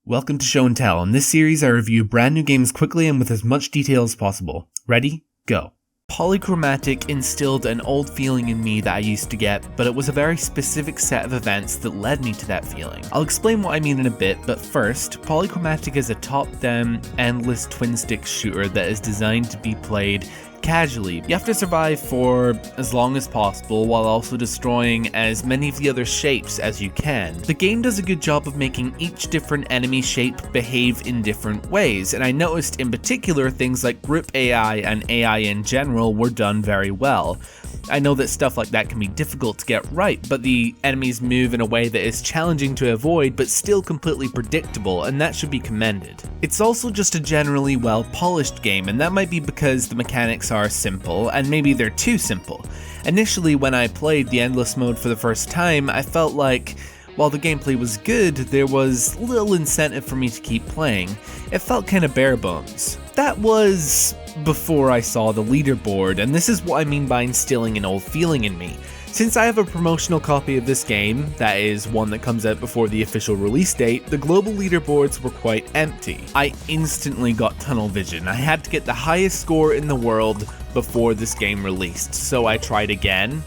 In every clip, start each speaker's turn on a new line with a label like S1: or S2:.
S1: Welcome to Show and Tell. In this series, I review brand new games quickly and with as much detail as possible. Ready? Go. Polychromatic instilled an old feeling in me that I used to get, but it was a very specific set of events that led me to that feeling. I'll explain what I mean in a bit, but first, Polychromatic is a top-down, endless twin-stick shooter that is designed to be played casually. You have to survive for as long as possible while also destroying as many of the other shapes as you can. The game does a good job of making each different enemy shape behave in different ways, and I noticed in particular things like group AI and AI in general were done very well. I know that stuff like that can be difficult to get right, but the enemies move in a way that is challenging to avoid but still completely predictable, and that should be commended. It's also just a generally well-polished game, and that might be because the mechanics are simple, and maybe they're too simple. Initially, when I played the Endless mode for the first time, I felt like, while the gameplay was good, there was little incentive for me to keep playing. It felt kinda bare bones. That was before I saw the leaderboard, and this is what I mean by instilling an old feeling in me. Since I have a promotional copy of this game, that is one that comes out before the official release date, the global leaderboards were quite empty. I instantly got tunnel vision. I had to get the highest score in the world before this game released, so I tried again,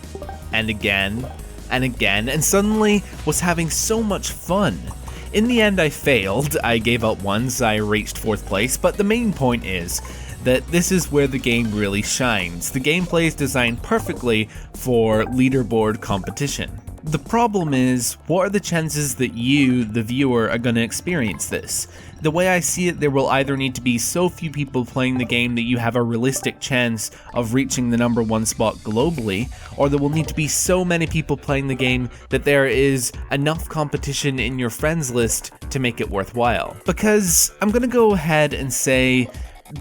S1: and again, and again, and suddenly was having so much fun. In the end I failed, I gave up once I reached 4th place, but the main point is that this is where the game really shines. The gameplay is designed perfectly for leaderboard competition. The problem is, what are the chances that you, the viewer, are going to experience this? The way I see it, there will either need to be so few people playing the game that you have a realistic chance of reaching the #1 spot globally, or there will need to be so many people playing the game that there is enough competition in your friends list to make it worthwhile. Because I'm going to go ahead and say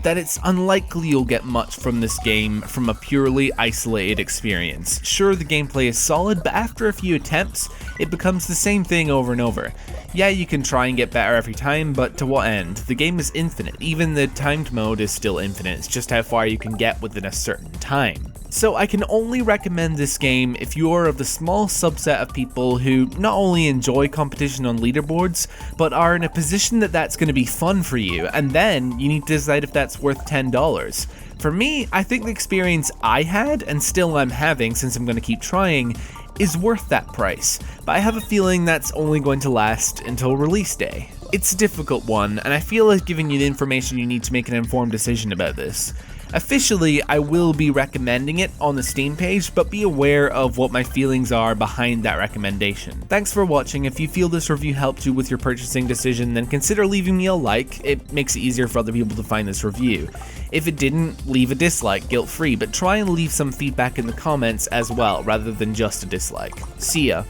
S1: that it's unlikely you'll get much from this game from a purely isolated experience. Sure, the gameplay is solid, but after a few attempts, it becomes the same thing over and over. Yeah, you can try and get better every time, but to what end? The game is infinite. Even the timed mode is still infinite, it's just how far you can get within a certain time. So I can only recommend this game if you are of the small subset of people who not only enjoy competition on leaderboards, but are in a position that that's going to be fun for you, and then you need to decide if that's worth $10. For me, I think the experience I had, and still I'm having since I'm going to keep trying, is worth that price, but I have a feeling that's only going to last until release day. It's a difficult one, and I feel like giving you the information you need to make an informed decision about this. Officially, I will be recommending it on the Steam page, but be aware of what my feelings are behind that recommendation. Thanks for watching. If you feel this review helped you with your purchasing decision, then consider leaving me a like. It makes it easier for other people to find this review. If it didn't, leave a dislike, guilt-free, but try and leave some feedback in the comments as well, rather than just a dislike. See ya.